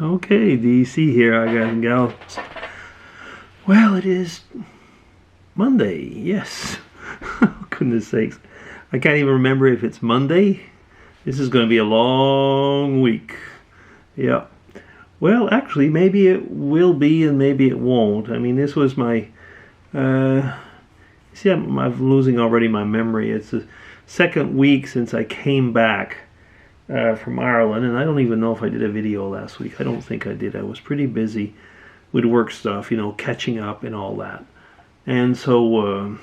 Okay, DC here, I guys and gals. Well, it is Monday, yes. Goodness sakes. I can't even remember if it's Monday. This is going to be a long week. Yeah. Well, actually, maybe it will be and maybe it won't. I mean, this was my... see, I'm losing already my memory. It's the second week since I came back from Ireland, and I don't even know if I did a video last week. I don't think I did. I was pretty busy with work stuff, catching up and all that. And so,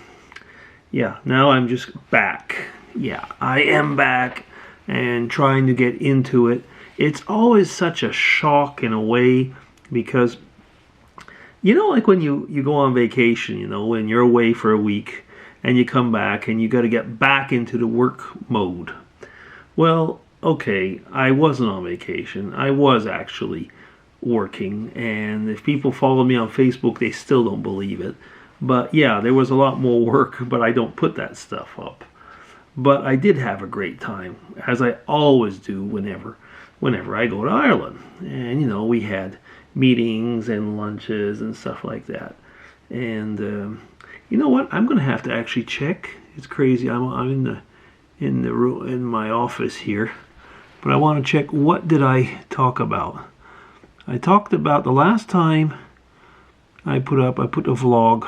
yeah, now I'm just back. Yeah, I am back and trying to get into it. It's always such a shock in a way because, like when you go on vacation, when you're away for a week and you come back and you got to get back into the work mode. Well, okay, I wasn't on vacation. I was actually working, and if people follow me on Facebook, they still don't believe it. But yeah, there was a lot more work, but I don't put that stuff up. But I did have a great time, as I always do whenever I go to Ireland. And we had meetings and lunches and stuff like that. And you know what? I'm going to have to actually check. It's crazy. I'm in my office here. But I want to check, what did I talk about? I talked about the last time I put a vlog,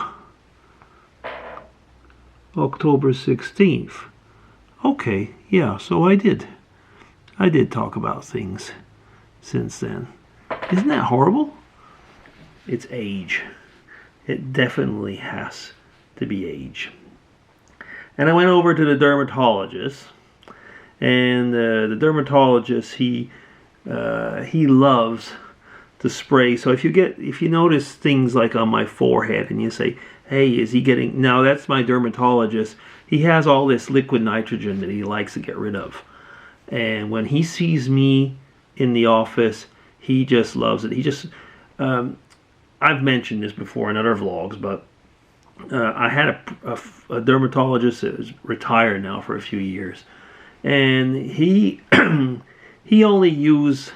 October 16th. Okay, yeah, so I did talk about things since then. Isn't that horrible? It's age. It definitely has to be age. And I went over to the dermatologist. And the dermatologist, he loves to spray. So if you notice things like on my forehead and you say, hey, is he getting... Now that's my dermatologist. He has all this liquid nitrogen that he likes to get rid of. And when he sees me in the office, he just loves it. He just... I've mentioned this before in other vlogs, but I had a dermatologist that is retired now for a few years. And he only used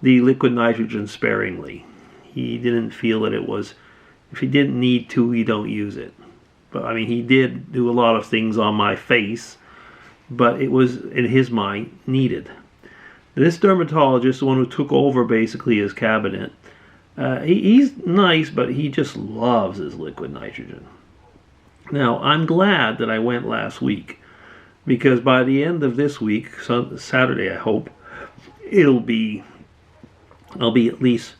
the liquid nitrogen sparingly. He didn't feel that it was, if he didn't need to, you don't use it. But I mean, he did do a lot of things on my face, but it was, in his mind, needed. This dermatologist, the one who took over basically his cabinet, he's nice, but he just loves his liquid nitrogen. Now, I'm glad that I went last week, because by the end of this week, Saturday, I hope, I'll be at least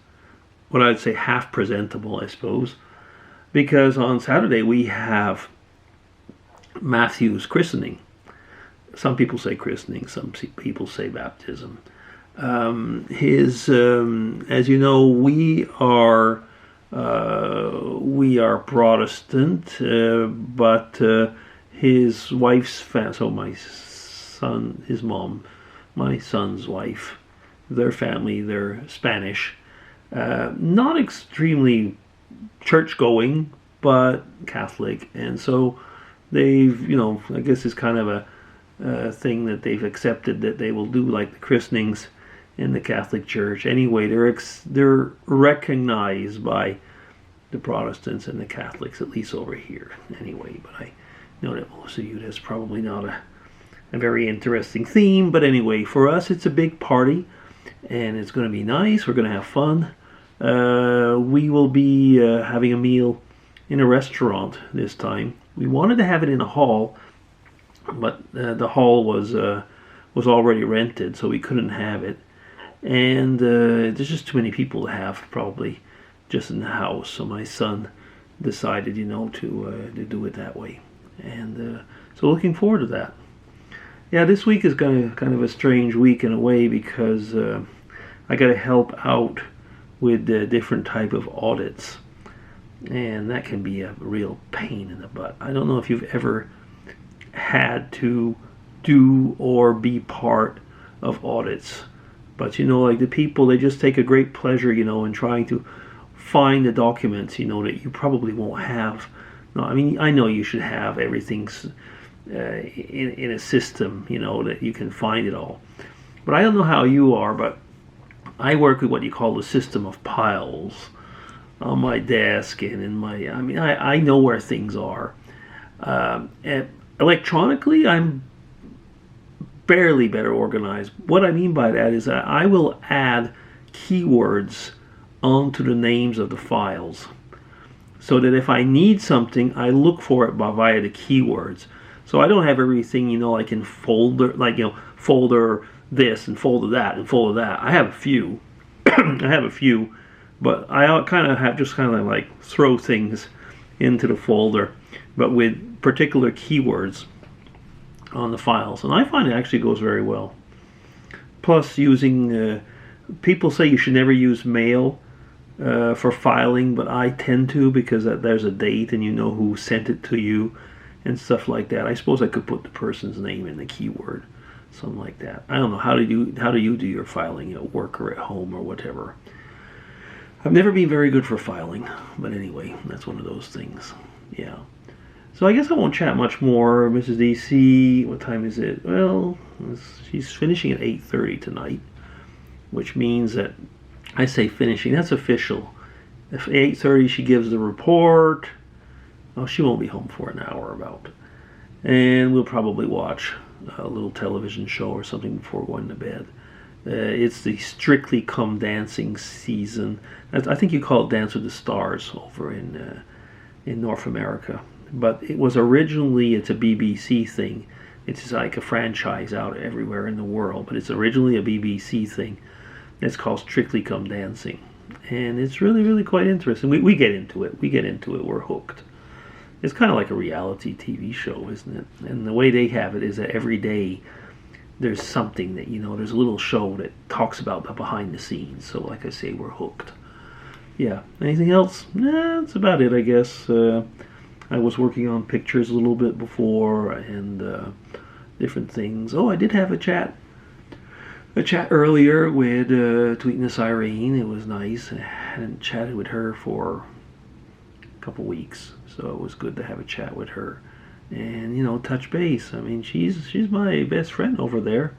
what I'd say half presentable, I suppose. Because on Saturday we have Matthew's christening. Some people say christening, some people say baptism. As you know, we are Protestant, but his wife's family, so my son, his mom, my son's wife, their family, they're Spanish. Not extremely church-going, but Catholic. And so they've, I guess it's kind of a thing that they've accepted, that they will do like the christenings in the Catholic Church. Anyway, they're recognized by the Protestants and the Catholics, at least over here. Anyway, but I know that most of you, that's probably not a very interesting theme, but anyway, for us it's a big party, and it's going to be nice. We're going to have fun. We will be having a meal in a restaurant this time. We wanted to have it in a hall, but the hall was already rented, so we couldn't have it. And there's just too many people to have, probably just in the house. So my son decided, to do it that way. And so looking forward to that. Yeah, this week is kind of a strange week in a way, because I got to help out with different type of audits, and that can be a real pain in the butt. I don't know if you've ever had to do or be part of audits, but like the people, they just take a great pleasure, in trying to find the documents, that you probably won't have. No, I mean, I know you should have everything in a system, that you can find it all. But I don't know how you are, but I work with what you call the system of piles on my desk and in my. I mean, I know where things are. And electronically, I'm barely better organized. What I mean by that is that I will add keywords onto the names of the files, so that if I need something, I look for it via the keywords. So I don't have everything, like in folder, folder this and folder that and folder that. I have a few. I have a few, but I kind of have just kind of like throw things into the folder, but with particular keywords on the files. And I find it actually goes very well. Plus, using, people say you should never use mail for filing, but I tend to, because there's a date and you know who sent it to you and stuff like that. I suppose I could put the person's name in the keyword, something like that. I don't know, how do you do your filing at work or at home or whatever? I've never been very good for filing, but anyway, that's one of those things. Yeah. So I guess I won't chat much more. Mrs. DC, what time is it? Well, she's finishing at 8:30 tonight, which means that I say finishing. That's official. If 8:30 she gives the report, oh, she won't be home for an hour about. And we'll probably watch a little television show or something before going to bed. It's the Strictly Come Dancing season. I think you call it Dance with the Stars over in North America. But it was originally, it's a BBC thing. It's like a franchise out everywhere in the world. But it's originally a BBC thing. It's called Strictly Come Dancing. And it's really, really quite interesting. We get into it. We're hooked. It's kind of like a reality TV show, isn't it? And the way they have it is that every day there's something that, there's a little show that talks about the behind the scenes. So like I say, we're hooked. Yeah. Anything else? Nah, that's about it, I guess. I was working on pictures a little bit before and different things. Oh, I did have a chat earlier with Tweetness Irene. It was nice. I hadn't chatted with her for a couple weeks, so it was good to have a chat with her and touch base. I mean, she's my best friend over there,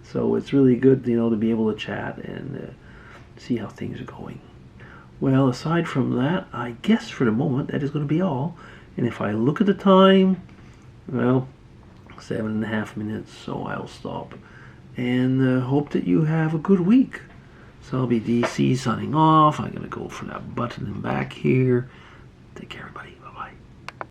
so it's really good to be able to chat and see how things are going. Well, aside from that, I guess for the moment that is going to be all. And if I look at the time, well, 7.5 minutes, so I'll stop. And hope that you have a good week. So I'll be DC signing off. I'm going to go for that button in back here. Take care, everybody.